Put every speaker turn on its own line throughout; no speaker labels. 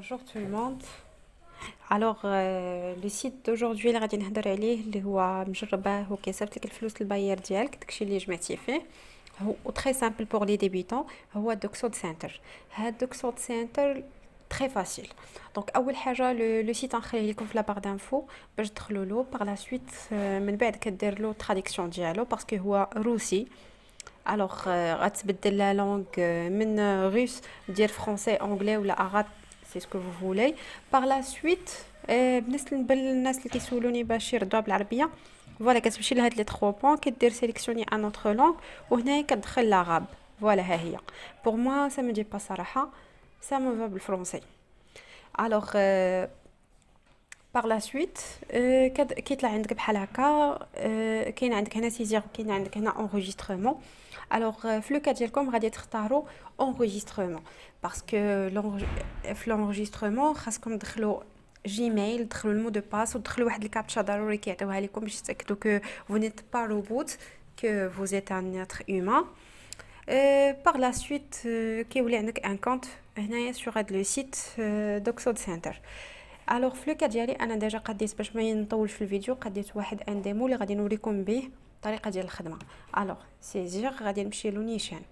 Bonjour tout le monde. Le site d'aujourd'hui اللي غادي نهضر عليه اللي هو مجرباه وكيصيفط لك الفلوس للباير ديالك داكشي اللي جمعتي فيه هو تري سامبل بور لي ديبيتون. هو دوكسود سنتر. هاد دوكسود سنتر تري فاسيل. دونك اول حاجه لو سيت غنخليه لكم في لا بار دانفو باش تدخلوا له باغ لا سويت. من بعد كدير له تراديكسيون ديالو باسكو هو روسي. غتبدل لا لونغ من روس ديال فرونسي انجلي ولا عرب. سي سكو فو فولي. باغ لا سويت بالنسبه للناس اللي كيسولوني باش يردوها بالعربيه فوالا كتمشي لهاد لي 3 بوين كدير سيليكسيوني ان اوتر لونغ وهنايا كتدخل لاغاب. فوالا ها هي بور موا سا مي دي با صراحه سا مو فا بالفرنسي. الوغ باغ لا سويت كيطلع عندك بحال هكا. كاين عندك هنا سيزير كاين عندك هنا انغيسترمون. في لو كا ديالكم غادي تختاروا انغيسترمون باسكو في الانغيسترمون خاصكم تدخلوا جيميل تدخلوا المو دو باس وتدخلوا واحد الكابتشا ضروري كيعطيوها لكم باش تاكدوا كو فو نيت با روبوت كو فو زيت ان اتر هيومان. باغ لا سويت كيولي عندك ان كونت هنايا سور هاد لو سيت دوكسود سنتر. في لو كا ديالي انا ديجا قديت باش ما نطولش في الفيديو قديت واحد ان ديمو اللي غادي نوريكم به الطريقه ديال الخدمه. سيزير غادي نمشي لو نيشان.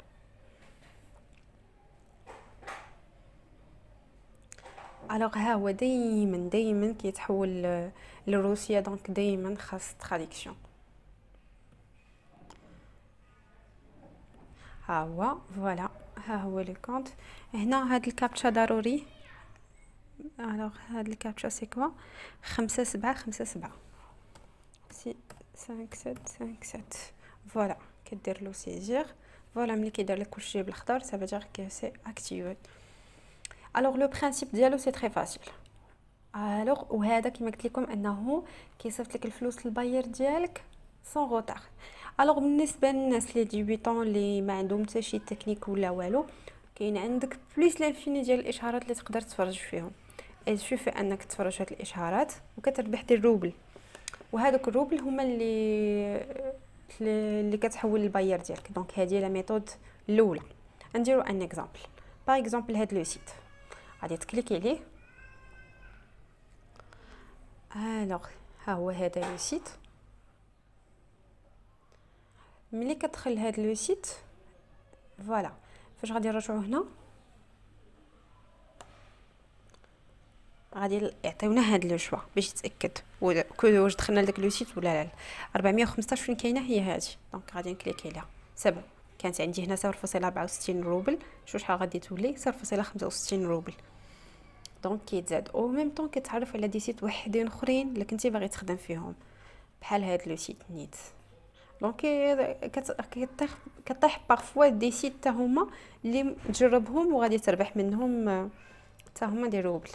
ها هو دايما كيتحول لروسيا دونك دايما خاص تراديكسيون. ها هو فوالا ها هو لو كونت. هنا هاد الكابتشا ضروري. هاد الكابتشا سي كوا 5757 5 7 5 7. فوالا كدير له سيزير. فوالا ملي كيدير لك كلشي بالاخضر ça veut dire que c'est activé. لو برينسيپ ديالو سي تري فاسيل. وهذا كما قلت لكم انه كيصيفط لك الفلوس للباير ديالك سون روتار. بالنسبه للناس اللي ديبيطون اللي ما عندهم حتى شي تكنيك ولا والو كاين عندك بليس لانفيني ديال الاشعارات اللي تقدر تفرج فيهم. شوف انك تفرج هاد الاشعارات وكتربح دي الروبل وهذوك الروبل هما اللي كتحول للباير ديالك. دونك هذه لا ميثود الاولى. نديرو ان اكزامبل باغ اكزامبل هاد لو سيت غادي تكليكي عليه. ها هو هذا لو سيت. ملي كتدخل لهاد لو سيت فوالا فاش غادي نرجعو هنا غادي يعطيونا هاد لو شوا باش يتاكد واش دخلنا لداك لو سيت ولا لا. 415 فين كاينه هي هذه دونك غادي نكليكي عليها. سبب كانت عندي هنا 0.64 روبل شو شحال غادي تولي 0.65 روبل. دونك كيتزاد او ميم طون كتعرف على دي سيت وحدين اخرين اللي كنتي باغي تخدم فيهم بحال هاد لو سيت نيت. دونك كطيح بارفوا دي سيت تا هما اللي تجربهم وغادي تربح منهم تا هما دي روبل.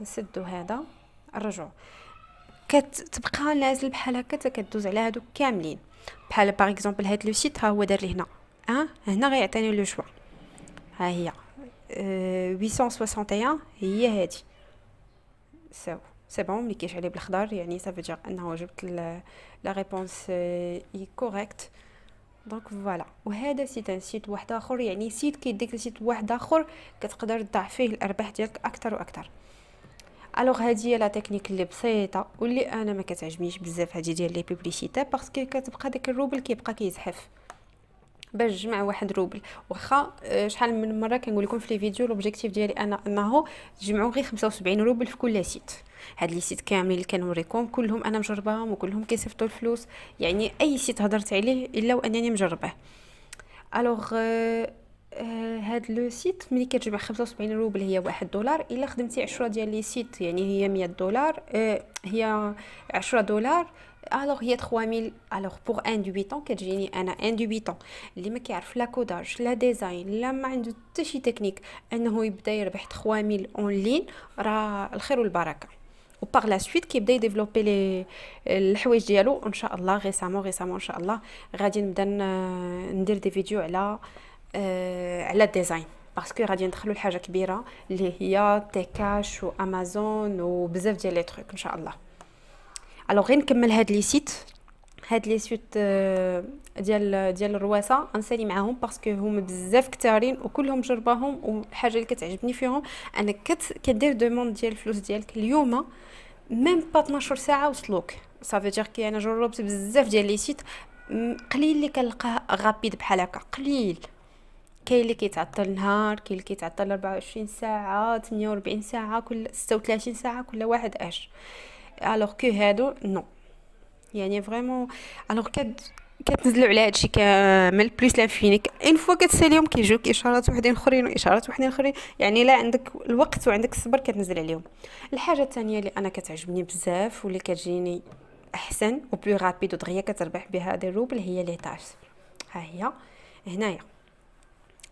نسدو هذا نرجعو كتبقى نازل بحال هكا حتى كدوز على هادو كاملين بحال باغ اكزامبل هاد لو سيت ها هو دار لي هنا هنا غيعطيني لو شوا. ها هي 861 هي هادي سي بون ملي كيشعل بالاخضر يعني صافي دير انه جبت لا ريبونس اي كوريكت. دونك فوالا وهذا سيت ان سيت واحد اخر يعني سيت كيديك سيت واحد اخر كتقدر تضاعف فيه الارباح ديالك اكثر واكثر. هذه هي لا تكنيك اللي بسيطه واللي انا ما كتعجبنيش بزاف هذه ديال لي بوبليسيتي باسكو كتبقى داك الروبل كيبقى كيزحف باش نجمع واحد روبل. واخا شحال من مره كنقول لكم في لي فيديو لوبجيكتيف ديالي انا انه تجمعوا غير 75 روبل في كل سيت. هاد لي سيت كاملين اللي كنوريكم كلهم انا مجرباهم وكلهم كيصيفطوا الفلوس يعني اي سيت هضرت عليه الا وانني مجربه. هاد لو سيت ملي كتجمع 75 روبل هي $1 الا خدمتي 10 ديال لي سيت يعني هي $100 هي $10. هي 3000. بور ان ديبيتون كتجيني انا ان ديبيتون اللي ما كيعرف لا كوداج لا ديزاين لا ما عنده حتى شي تكنيك انه يبدا يربح 3000 اون لين راه الخير والبركه. وباغ لا سويت كيبدا يديفلوبي لي الحوايج ديالو ان شاء الله غيسامون ان شاء الله غادي نبدا ندير دي فيديو على الديزاين باسكو غادي ندخلوا لحاجه كبيره اللي هي تيكاش وامازون وبزاف ديال لي تروك ان شاء الله. غير نكمل هاد لي سيت هاد لي سوت ديال الرواسه انسالي معاهم باسكو هما بزاف كتارين وكلهم جرباهم، والحاجه اللي كتعجبني فيهم انك كدير دوموند ديال الفلوس ديالك اليوم ميم با 12 ساعه وصلوك. صافي دير كي انا جربت بزاف ديال لي سيت، قليل اللي كنلقاه غابيد بحال هكا، قليل. كاين اللي كيتعطل نهار، كاين اللي كيتعطل 24 ساعه، 48 ساعه، كل 36 ساعه، كل واحد اش. الوغ كو هادو نو، يعني فريمون. الوغ كتنزلوا على هادشي كامل بليس لانفيني، ان فوا كتساليهم كيجيوك اشارات وحدين اخرين واشارات وحدين اخرين، يعني لا عندك الوقت وعندك الصبر كتنزل عليهم. الحاجه الثانيه اللي انا كتعجبني بزاف واللي كتجيني احسن وبلو رابيد ودغيا كتربح بها دي روبل هي لي تاش. ها هي هنايا.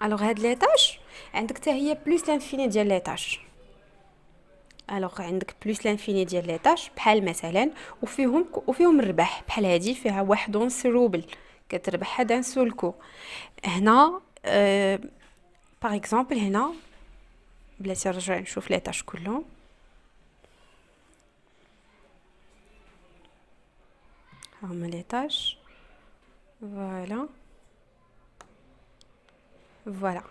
الوغ هاد لي تاش عندك حتى هي بليس لانفيني ديال لي تاش. الوغ عندك بلوس لانفيني ديال لي طاش بحال مثلا، وفيهم الربح بحال هادي فيها واحد ونص روبل كتربحها دان سولكو. هنا باغ اكزومبل هنا بلاتي نرجع نشوف لي طاش كلهم. هما لي طاش، فوالا فوالا.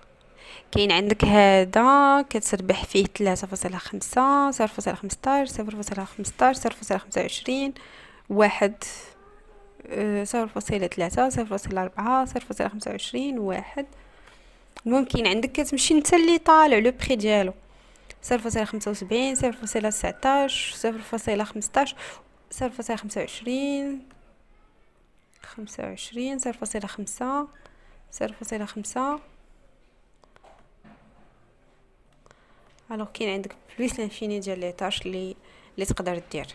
كاين عندك هذا كتربح فيه 3.5، 0.15، 0.15، 0.25، واحد، 0.3، 0.4، 0.25، واحد. المهم كاين عندك كتمشي نتا اللي طالع لو بري ديالو 0.75، 0.19، 0.15، 0.25، 25، 0.5، 0.5. الوغ كاين عندك بلوس لانفيني ديال لي طاش اللي تقدر دير.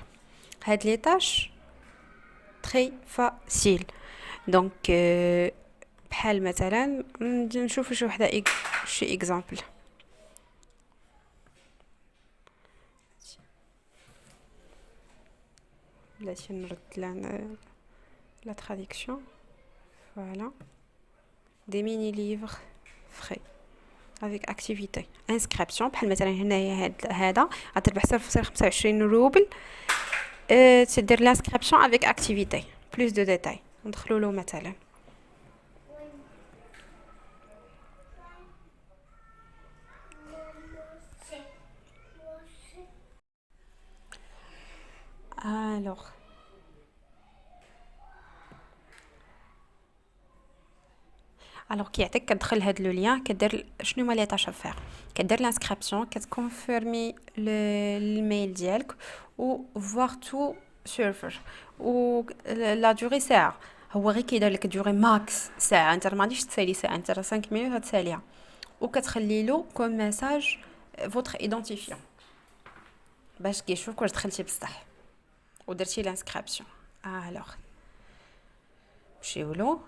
هاد لي طاش تري فاسيل. دونك بحال مثلا نجي نشوف شي وحده شي اكزامبل. بلاتي نرد لا traduction. Voilà. Des mini-livres frais avec activité. Inscription بحال مثلا هنايا هذا غتربح 0.25 روبل. تدير l'inscription avec activité. Plus de détails. ندخلوا له مثلا. Alors كيعطيك كتدخل هاد لو لين كدير شنو هما لي طاش فير، كدير لانسكريبسيون، كتكونفيرمي الميل ديالك و فوار تو سيرفر، و لا دوري ساعه. هو غير كيدير لك دوري ماكس ساعه، انت ما غاديش تسالي ساعه، انت 5 مينوت غتساليها، وكتخلي له كوم ميساج فوتر ايدونتيفيون باش كيشوفك واش دخلتي بصح ودرتي لانسكريبسيون. الوغ نمشيو له،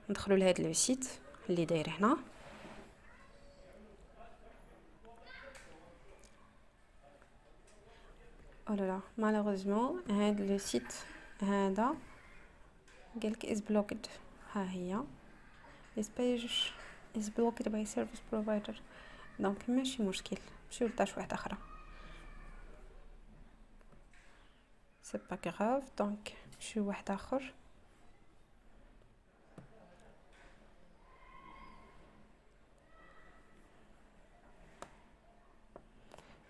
ندخلوا لهاد لو سيت اللي داير هنا. اولا مالوغوزمون هاد لو سيت هذا قالك is blocked. ها هي this page is blocked by service provider. دونك ماشي مشكل، نمشيو لطاش واحده اخرى. سي با غراف. دونك نمشيو واحد اخر.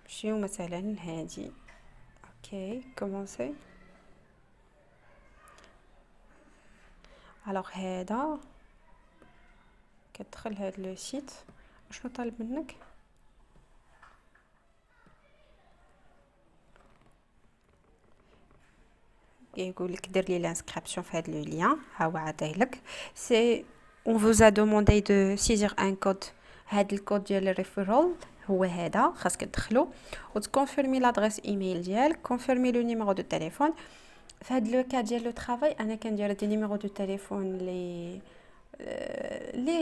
نمشيو مثلا لهادي. اوكي كومونسي. الوغ هذا كتدخل هاد لو سيت، شنو طالب منك؟ يقول لك دير لي لانسكريبسيون في هاد لو لين. ها هو عطيه لك. سي on vous a demandé de saisir un code. هاد الكود ديال الريفيرال هو هذا، خاصك تدخلو وتكونفيرمي لادريس ايميل ديالك، كونفيرمي لو نيميرو دو تليفون. في هاد لو كا ديال لو طرافاي انا كندير دي نيميرو دو تليفون لي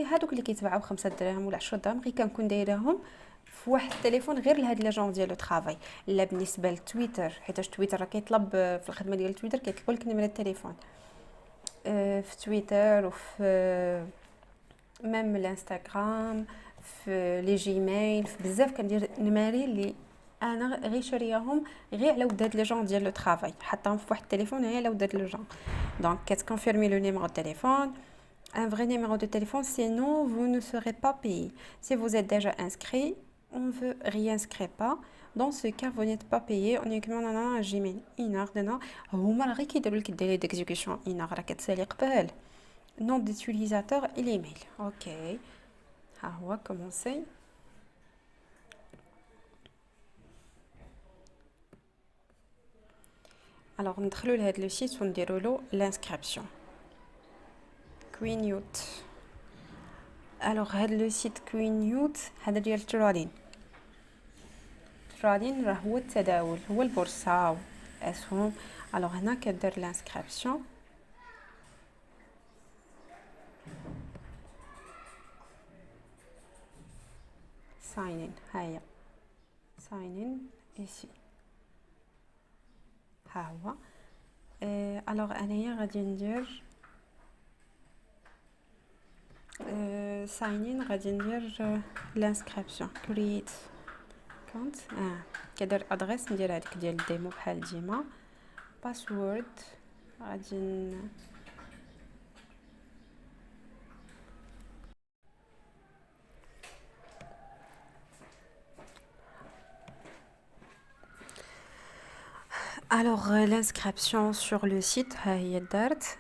هادوك اللي كيتباعوا 5 دراهم ولا 10 دراهم، غير كنكون دايرهم في واحد التليفون غير لهاد لي جون ديال لو طرافاي. لا بالنسبه لتويتر، حيت تويتر راه كيطلب في الخدمه ديال تويتر كيطلبوا لك نمره التليفون. في تويتر وفي ميم الانستغرام، في لي جيميل، في بزاف كندير نماري اللي انا غير شارياهم غير على وداد لي جون ديال لو طرافاي حطاهم في واحد التليفون غير على وداد لي جون دونك كتكونفيرمي لو نيميرو دو تليفون un vrai numéro de téléphone, sinon vous ne serez pas payé. Si vous êtes déjà inscrit, on ne veut réinscrire pas. Dans ce cas, vous n'êtes pas payé uniquement un Gmail. Une heure de nom. هما راه غير كيديروا لك الديلي ديكزيكسيون une heure راه كتسالي قبل. Nom d'utilisateur et l'email. OK. ها هو commencer. Alors ندخلوا لهاد لو سيت ونديروا له l'inscription. كوينيوت. الوغ هاد لو سيت كوينيوت هذا ديال ترادين راه هو التداول هو البورصه اسهم الوغ هنا كدير لانسكريبسيون ساين ان هيا ساين ان ايسي ها هو الوغ انايا غادي ندير ساين ان غادي ندير لانسكريبسيون كرييت كونت كدير ادريس ندير هذيك ديال الديمو بحال ديما باسورد غادي Alors l'inscription sur le site ها هي دارت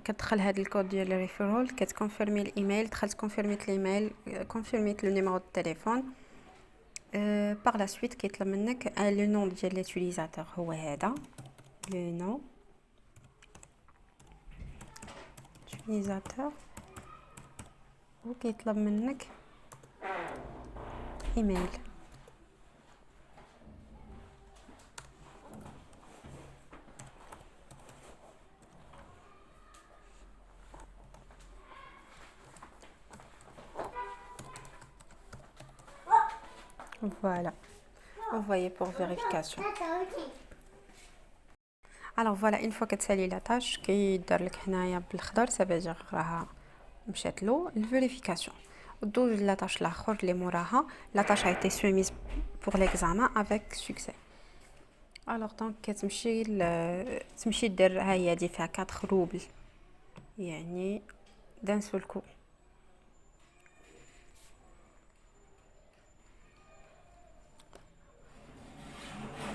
كتدخل هذا الكود ديال الريفيرال كتكونفيرمي الايميل دخلت كونفيرميت الايميل كونفيرميت لو نيميرو دو تليفون par la suite كيطلب منك لو نون ديال ليوتيليزاتور هو هذا لو نون utilisateur وكيطلب منك ايميل Voilà. Envoyé pour vérification. Alors voilà, une fois كتسالي لا تاش كيدار لك هنايا بالخضر سافيجير راها مشات له الفيريفيكاسيون ودوز لا تاش الاخر اللي موراها لا تاش a été soumise pour l'examen avec succès. Alors donc تمشي دير ها هي دي فيها 4 روبل يعني d'un seul coup.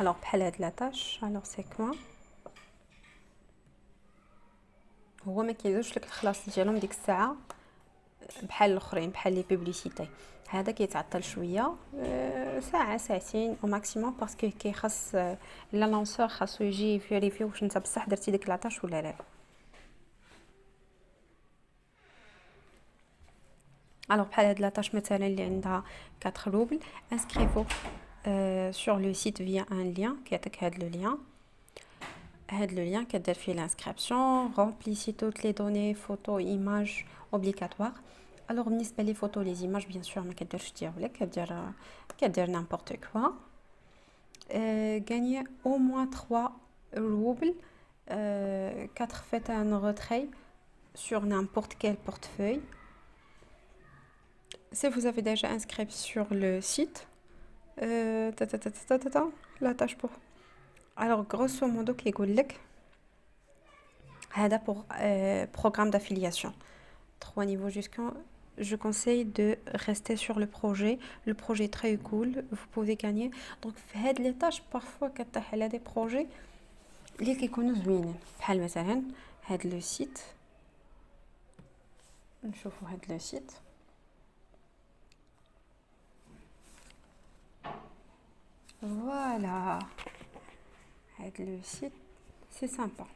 Alors بحال هاد لا تاش alors c'est quoi هو ما كيديرش لك الخلاص ديالهم ديك الساعه بحال الاخرين بحال لي بوبليسيتي هذا كيتعطل شويه ساعه ساعتين او ماكسيموم باسكو كيخص لانونسور خاصو يجي فيريفي واش انت بصح درتي ديك لاطاش ولا لا. الوغ بحال هاد لاطاش مثلا اللي عندها 4 روبل انسكريفو sur le site via un lien كيعطيك هاد لو لين هاد لو لين كدير فيه l'inscription remplissez toutes les données photos images obligatoires. alors بالنسبه لي فوتو لي زيماج بيان سور ما كديرش ديالك كدير n'importe quoi gagner au moins 3 roubles 4 faites un retrait sur n'importe quel portefeuille. Si vous avez déjà inscrit sur le site la tâche pour alors grosso modo كيقول لك هذا pour programme d'affiliation 3 niveaux jusqu'à je conseille de rester sur le projet est très cool vous pouvez gagner donc في هاد لي tâches parfois كطيح على دي بروجي اللي كيكونوا زوينين بحال مثلا هاد لو سيت نشوفوا هاد لو سيت voilà هاد لو سيت c'est sympa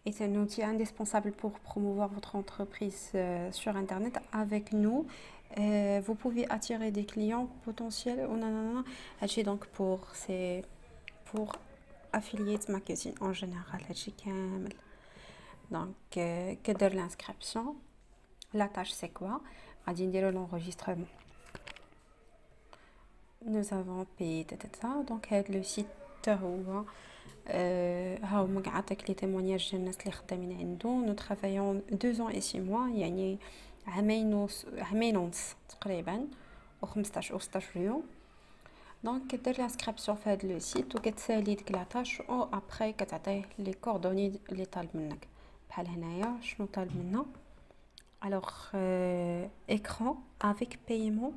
et c'est un outil indispensable pour promouvoir votre entreprise sur internet avec nous vous pouvez attirer des clients potentiels donc pour affiliate marketing en général donc كدير l'inscription la tâche c'est quoi غادي نديرو l'enregistrement nous avons payé donc هاد لو سيت هو ها هما عطاك لي témoignages ديال الناس اللي خدامين عنده nous travaillons 2 ans et 6 mois يعني عامين ونص تقريبا، و15 و 16 يوم. دونك كدير لانسكريبسيون في هذا لو سيت وكتسالي ديك لاطاج، او ابري كتعطيه لي كوردوني اللي طالب منك. بحال هنايا شنو طالب منا؟ الوغ écran avec paiement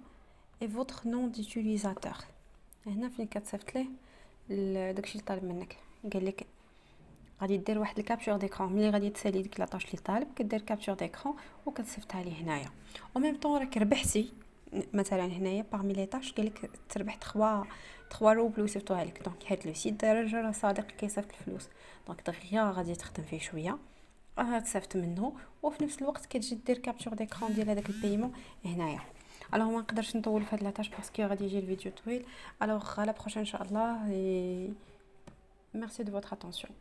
et votre nom d'utilisateur. هنا فين كتصيفط ليه داكشي اللي طالب منك. قال لك غادي دير واحد الكابتور ديكرون ملي غادي تسالي ديك لاطاج اللي طالب، كدير كابتور ديكرون وكتصيفطها ليه هنايا. او ميم طون راك ربحتي مثلا هنايا باغمي لي طاش قال لك تربح 3 روبل ويصيفطوها لك. دونك هاد لو سيت داير راه صادق كيصيفط الفلوس، دونك دغيا غادي تخدم فيه شويه تصيفط منه، وفي نفس الوقت كتجي دير كابتور ديكرون ديال هذاك البايمون هنايا. الوغ ما نقدرش نطول في هاد لاطاج باسكو غادي يجي الفيديو طويل. الوغ على بروشين ان شاء الله. ميرسي دو فوتر اتونسيون.